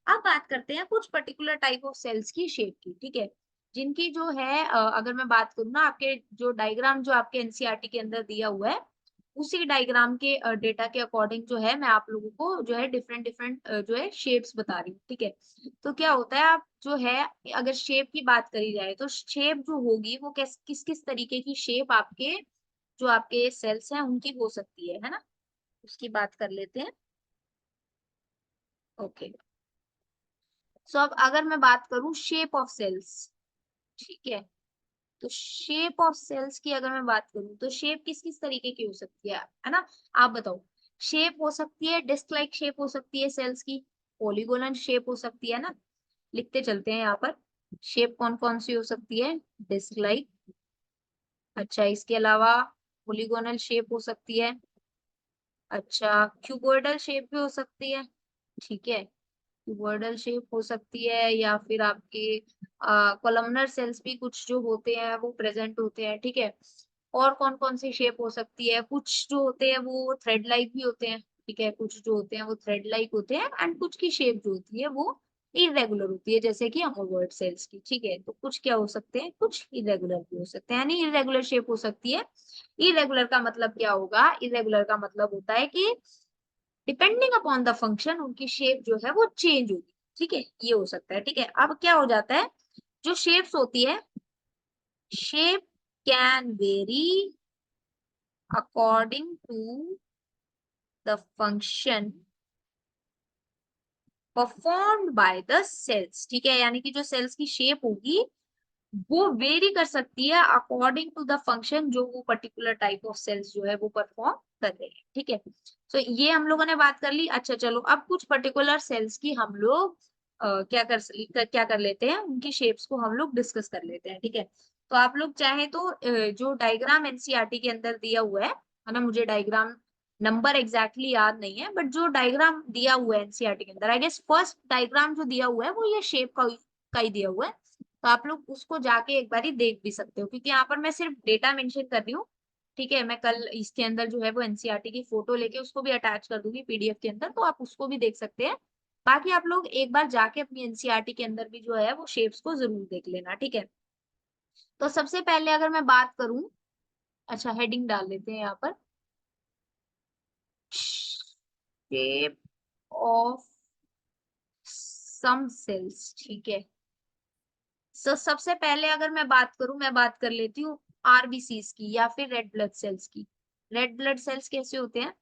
अब बात करते हैं कुछ पर्टिकुलर टाइप ऑफ सेल्स की शेप की। ठीक है, जिनकी जो है अगर मैं बात करूँ ना, आपके जो डायग्राम जो आपके एनसीईआरटी के अंदर दिया हुआ है, उसी डायग्राम के डेटा के अकॉर्डिंग जो है मैं आप लोगों को जो है डिफरेंट डिफरेंट जो है शेप्स बता रही हूँ। ठीक है, तो क्या होता है, आप जो है अगर शेप की बात करी जाए तो शेप जो होगी वो किस किस तरीके की शेप आपके जो आपके सेल्स हैं उनकी हो सकती है ना, उसकी बात कर लेते हैं। ओके, सो अब अगर मैं बात करूं शेप ऑफ सेल्स, ठीक है, तो शेप ऑफ सेल्स की अगर मैं बात करूं तो शेप किस किस तरीके की हो सकती है ना, आप बताओ। शेप हो सकती है डिस्क लाइक शेप हो सकती है सेल्स की, पॉलीगोनल शेप हो सकती है ना, लिखते चलते हैं यहाँ पर, शेप कौन कौन सी हो सकती है, डिस्क लाइक, अच्छा इसके अलावा पॉलीगोनल शेप हो सकती है, अच्छा क्यूबॉइडल शेप भी हो सकती है, ठीक है, क्यूबॉइडल शेप हो सकती है, या फिर आपके कॉलमनर सेल्स भी कुछ जो होते हैं वो प्रेजेंट होते हैं। ठीक है, और कौन कौन सी शेप हो सकती है, कुछ जो होते हैं वो थ्रेड लाइक भी होते हैं। ठीक है, कुछ जो होते हैं वो थ्रेड लाइक होते हैं, एंड कुछ की शेप जो होती है वो इरेगुलर होती है, जैसे कि अमोवर्ड सेल्स की। ठीक है, तो कुछ क्या हो सकते हैं, कुछ इरेगुलर भी हो सकते हैं, यानी इरेगुलर शेप हो सकती है। इरेगुलर का मतलब क्या होगा, इरेगुलर का मतलब होता है कि डिपेंडिंग अपॉन द फंक्शन उनकी शेप जो है वो चेंज होगी। ठीक है, ये हो सकता है। ठीक है, अब क्या हो जाता है, जो शेप्स होती है, shape can vary according to the function performed by the cells, ठीक है, यानी कि जो सेल्स की शेप होगी वो वेरी कर सकती है अकॉर्डिंग टू द फंक्शन जो वो पर्टिकुलर टाइप ऑफ सेल्स जो है वो परफॉर्म कर रहे हैं, ठीक है। सो ये हम लोगों ने बात कर ली। अच्छा चलो, अब कुछ पर्टिकुलर सेल्स की हम लोग क्या कर लेते हैं, उनकी शेप्स को हम लोग डिस्कस कर लेते हैं, ठीक है। तो आप लोग चाहे तो जो डायग्राम एनसीईआरटी के अंदर दिया हुआ है ना, मुझे डायग्राम नंबर एग्जैक्टली याद नहीं है, बट जो डायग्राम दिया हुआ है एनसीईआरटी के अंदर, आई गेस फर्स्ट डायग्राम जो दिया हुआ है वो ये शेप का ही दिया हुआ है। तो आप लोग उसको जाके एक बार देख भी सकते हो, क्योंकि यहाँ पर मैं सिर्फ डेटा मेंशन कर रही हूँ, ठीक है। मैं कल इसके अंदर जो है वो एनसीईआरटी की फोटो लेके उसको भी अटैच कर दूंगी पीडीएफ के अंदर, तो आप उसको भी देख सकते हैं। बाकी आप लोग एक बार जाके अपनी एनसीईआरटी के अंदर भी जो है वो शेप्स को जरूर देख लेना, ठीक है। तो सबसे पहले अगर मैं बात करूं, अच्छा हेडिंग डाल लेते हैं यहाँ पर, शेप ऑफ सम सेल्स, ठीक है। सबसे पहले अगर मैं बात करूं, मैं बात कर लेती हूँ आरबीसीज की या फिर रेड ब्लड सेल्स की। रेड ब्लड सेल्स कैसे होते हैं?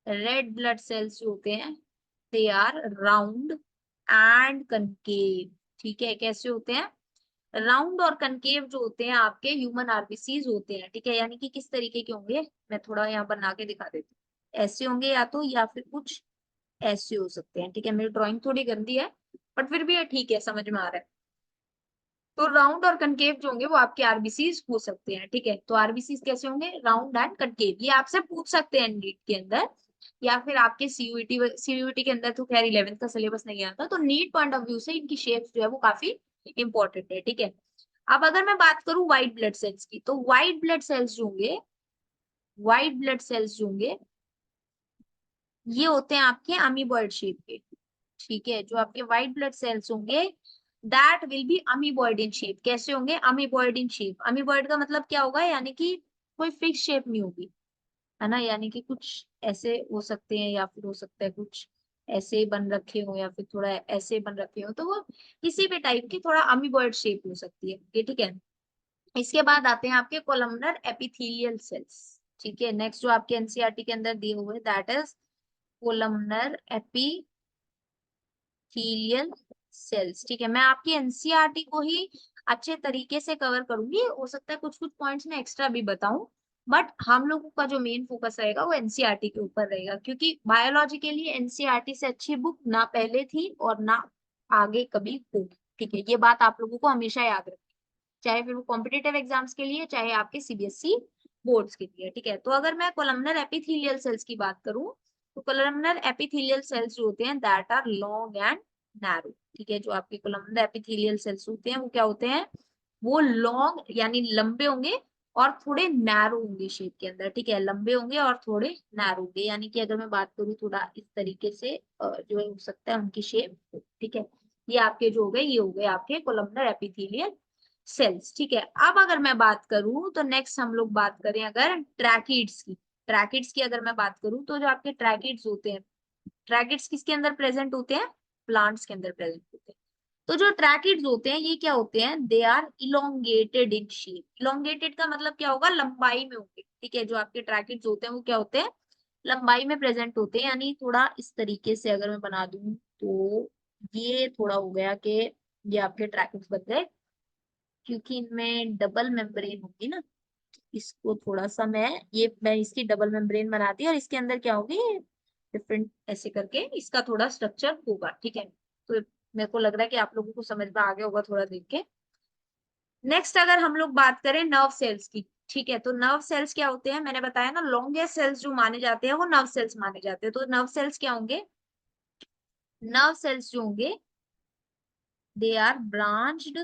रेड ब्लड सेल्स जो होते हैं they are round and concave, ठीक है। कैसे होते हैं? राउंड और कनकेव जो होते हैं आपके ह्यूमन आरबीसीज होते हैं, ठीक है। यानी कि किस तरीके के होंगे, मैं थोड़ा यहाँ बना के दिखा देती हूँ। ऐसे होंगे या तो, या फिर कुछ ऐसे हो सकते हैं, ठीक है। मेरी ड्राइंग थोड़ी गंदी है बट फिर भी ये ठीक है, समझ में आ रहा है। तो राउंड और कनकेव जो होंगे वो आपके आरबीसीज हो सकते हैं, ठीक है। तो आरबीसीज कैसे होंगे? Round and concave. ये आपसे पूछ सकते हैं नीट के अंदर, या फिर आपके सीयूईटी के अंदर तो खैर 11th का सिलेबस नहीं आता, तो नीट पॉइंट ऑफ व्यू से इनकी शेप्स जो है वो काफी इंपॉर्टेंट है, ठीक है। अब अगर मैं बात करूं व्हाइट ब्लड सेल्स की, तो व्हाइट ब्लड सेल्स जो होंगे, व्हाइट ब्लड सेल्स जो होंगे ये होते हैं आपके अमीबॉइड शेप के, ठीक है। जो आपके व्हाइट ब्लड सेल्स होंगे that will be amoeboid in shape. कैसे होंगे? Amoeboid in shape. अमीबॉइड का मतलब क्या होगा? यानी कि कोई फिक्स शेप नहीं होगी, है ना। यानी कि कुछ ऐसे हो सकते हैं, या फिर हो सकता है कुछ ऐसे बन रखे हो, या फिर थोड़ा ऐसे बन रखे हो, तो वो किसी भी टाइप की थोड़ा अमीबॉइड शेप हो सकती है, ये ठीक है। इसके बाद आते हैं आपके कोलमनर एपिथेलियल सेल्स, ठीक है। नेक्स्ट जो आपके एनसीईआरटी के अंदर दिए हुए that is columnar epithelial cells, ठीक है। मैं आपकी एनसीईआरटी को ही अच्छे तरीके से कवर करूंगी, हो सकता है कुछ कुछ पॉइंट्स में एक्स्ट्रा भी बताऊं, बट हम लोगों का जो मेन फोकस रहेगा वो एनसीईआरटी के ऊपर रहेगा, क्योंकि बायोलॉजी के लिए एनसीईआरटी से अच्छी बुक ना पहले थी और ना आगे कभी होगी, ठीक है। ये बात आप लोगों को हमेशा याद रखनी, चाहे फिर वो कॉम्पिटेटिव एग्जाम्स के लिए, चाहे आपके सीबीएसई बोर्ड्स के लिए, ठीक है। तो अगर मैं कोलमनर एपिथेलियल सेल्स की बात करूं, तो कोलमनर एपिथेलियल सेल्स जो होते हैं that are long and narrow, ठीक है। जो आपके कोलमनर एपिथेलियल सेल्स होते हैं वो क्या होते हैं? वो लॉन्ग यानी लंबे होंगे और थोड़े नैरो होंगे शेप के अंदर, ठीक है। लंबे होंगे और थोड़े नैरो होंगे, यानी कि अगर मैं बात करूँ थोड़ा इस तरीके से जो है हो सकता है उनकी शेप, ठीक है। ये आपके जो हो गए, ये हो गए आपके कोलमनर एपिथेलियल सेल्स, ठीक है। अब अगर मैं बात करूं तो नेक्स्ट हम लोग बात करें अगर ट्रैकिड्स की, ट्रैकिड्स की अगर मैं बात करूं तो जो आपके ट्रैकिड्स होते हैं, ट्रैकिड्स किसके अंदर प्रेजेंट होते हैं? प्लांट्स के अंदर प्रेजेंट होते हैं। तो जो ट्रैकिड्स होते हैं ये क्या होते हैं? They are elongated in shape. Elongated का मतलब क्या होगा? लंबाई में होंगे, ठीक है। जो आपके ट्रैकिड्स होते हैं वो क्या होते हैं? लंबाई में प्रेजेंट होते हैं, यानी थोड़ा इस तरीके से अगर मैं बना दूं तो ये थोड़ा हो गया कि ये आपके ट्रैकिड्स बन गए, क्योंकि इनमें डबल मेम्ब्रेन होगी ना। इसको थोड़ा सा मैं इसकी डबल मेम्ब्रेन बनाती और इसके अंदर क्या होगी, डिफरेंट ऐसे करके इसका थोड़ा स्ट्रक्चर होगा, ठीक है। तो मेरे को लग रहा है कि आप लोगों को समझ में आ गया होगा थोड़ा देख के। नेक्स्ट अगर हम लोग बात करें नर्व सेल्स की, ठीक है। तो नर्व सेल्स क्या होते हैं? मैंने बताया ना, लॉन्गेस्ट सेल्स जो माने जाते हैं वो नर्व सेल्स माने जाते हैं। तो नर्व सेल्स क्या होंगे? नर्व सेल्स जो होंगे they are branched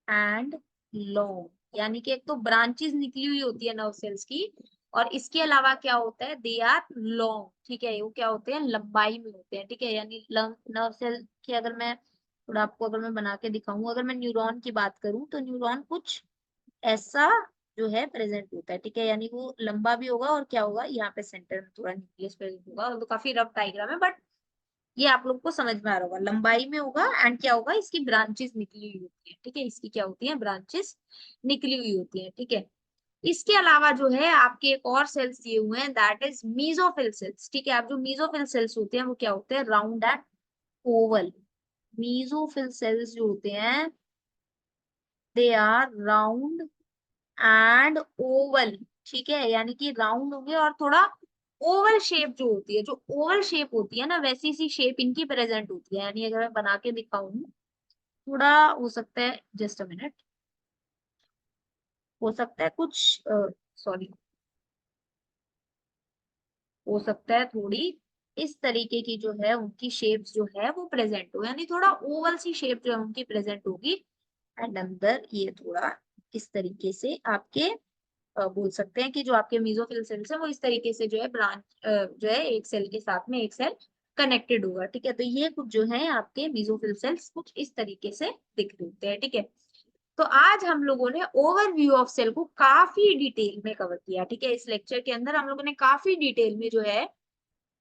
and long, यानी कि एक तो ब्रांचेस निकली हुई होती है नर्व सेल्स की, और इसके अलावा क्या होता है? दे आर लॉन्ग, ठीक है। वो क्या होते हैं? लंबाई में होते हैं, ठीक है। यानी नर्व सेल की अगर मैं थोड़ा आपको अगर मैं बना के दिखाऊं, अगर मैं न्यूरॉन की बात करूं तो न्यूरॉन कुछ ऐसा जो है प्रेजेंट होता है, ठीक है। यानी वो लंबा भी होगा और क्या होगा, यहाँ पे सेंटर में थोड़ा न्यूक्लियस प्रेजेंट होगा, और तो काफी रफ डायग्राम है बट ये आप लोग को समझ में आ रहा होगा। लंबाई में होगा एंड क्या होगा, इसकी ब्रांचेस निकली हुई होती है, ठीक है। इसकी क्या होती है? ब्रांचेस निकली हुई होती है, ठीक है। इसके अलावा जो है आपके एक और सेल्स दिए हुए हैं, दैट इज मीजोफिल सेल्स। ठीक है, अब जो मीजोफिल सेल्स होते हैं वो क्या होते हैं, round and oval. Mesophyll cells जो होते हैं they are round and oval. ठीक है, यानी कि राउंड होंगे और थोड़ा ओवल शेप जो होती है, जो ओवल शेप होती है ना, वैसी सी शेप इनकी प्रेजेंट होती है। यानी अगर मैं बना के दिखाऊं, थोड़ा हो सकता है, जस्ट अ मिनट, हो सकता है कुछ, सॉरी, हो सकता है थोड़ी इस तरीके की जो है उनकी शेप्स जो है वो प्रेजेंट हो, यानी थोड़ा ओवल सी शेप जो है उनकी प्रेजेंट होगी। एंड अंदर ये थोड़ा इस तरीके से आपके बोल सकते हैं कि जो आपके मीजोफिल सेल्स है वो इस तरीके से जो है ब्रांच जो है एक सेल के साथ में एक सेल कनेक्टेड होगा। ठीक है, तो ये कुछ जो है आपके मीजोफिल सेल्स कुछ इस तरीके से दिख रहे होते हैं। ठीक है, तो आज हम लोगों ने ओवरव्यू ऑफ सेल को काफी डिटेल में कवर किया। ठीक है, इस लेक्चर के अंदर हम लोगों ने काफी डिटेल में जो है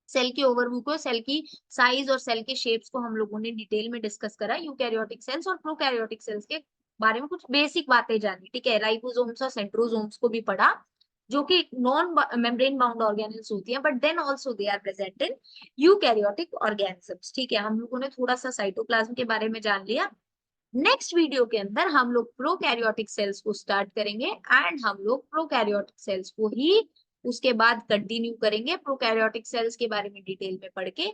सेल के ओवरव्यू को, सेल की साइज और सेल के शेप्स को हम लोगों ने डिटेल में डिस्कस करा। यूकैरियोटिक सेल्स और प्रोकैरियोटिक सेल्स के बारे में कुछ बेसिक बातें जानी। ठीक है, राइबोसोम्स और सेंट्रोसोम्स को भी पढ़ा, जो कि नॉन मेम्ब्रेन बाउंड ऑर्गेनेल्स होती हैं, but then also they are present in eukaryotic organisms. ठीक है, हम लोगों ने थोड़ा सा साइटोप्लाज्म के बारे में जान लिया। नेक्स्ट वीडियो के अंदर हम लोग प्रोकैरियोटिक सेल्स को स्टार्ट करेंगे एंड हम लोग प्रोकैरियोटिक सेल्स को ही उसके बाद कंटिन्यू करेंगे, प्रोकैरियोटिक सेल्स के बारे में डिटेल में पढ़ के।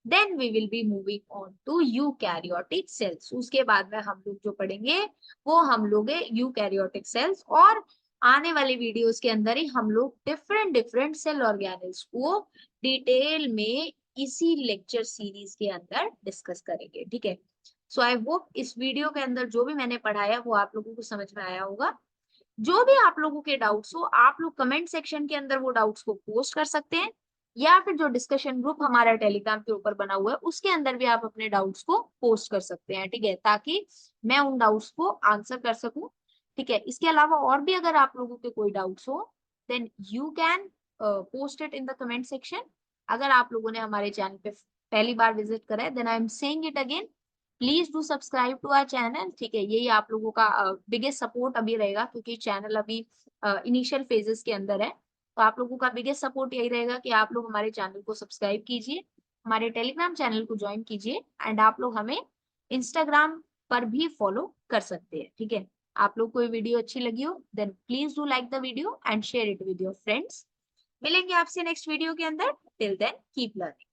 Then we will be moving on to eukaryotic cells. उसके बाद में हम लोग जो पढ़ेंगे वो हम लोग यूकैरियोटिक सेल्स, और आने वाले वीडियोस के अंदर ही हम लोग डिफरेंट डिफरेंट सेल ऑर्गेनेल्स को डिटेल में इसी लेक्चर सीरीज के अंदर डिस्कस करेंगे। ठीक है, सो आई होप इस वीडियो के अंदर जो भी मैंने पढ़ाया वो आप लोगों को समझ में आया होगा। जो भी आप लोगों के डाउट्स हो, आप लोग कमेंट सेक्शन के अंदर वो डाउट्स को पोस्ट कर सकते हैं, या फिर जो डिस्कशन ग्रुप हमारा टेलीग्राम के ऊपर बना हुआ है उसके अंदर भी आप अपने डाउट्स को पोस्ट कर सकते हैं। ठीक है, ताकि मैं उन डाउट्स को आंसर कर सकूं। ठीक है, इसके अलावा और भी अगर आप लोगों के कोई डाउट्स हो, then you can post it in the comment section. अगर आप लोगों ने हमारे चैनल पे पहली बार विजिट करा है, then I am saying it again, please do subscribe to our channel. ठीक है, यही आप लोगों का बिगेस्ट सपोर्ट अभी रहेगा, क्योंकि चैनल अभी इनिशियल फेजेस के अंदर है। तो आप लोगों का बिगेस्ट सपोर्ट यही रहेगा कि आप लोग हमारे चैनल को सब्सक्राइब कीजिए, हमारे टेलीग्राम चैनल को ज्वाइन कीजिए, एंड आप लोग हमें इंस्टाग्राम पर भी फॉलो कर सकते हैं। ठीक है, आप लोग को वीडियो अच्छी लगी हो, then please do like the video and share it with your friends. मिलेंगे आपसे नेक्स्ट वीडियो के अंदर। Till then keep learning.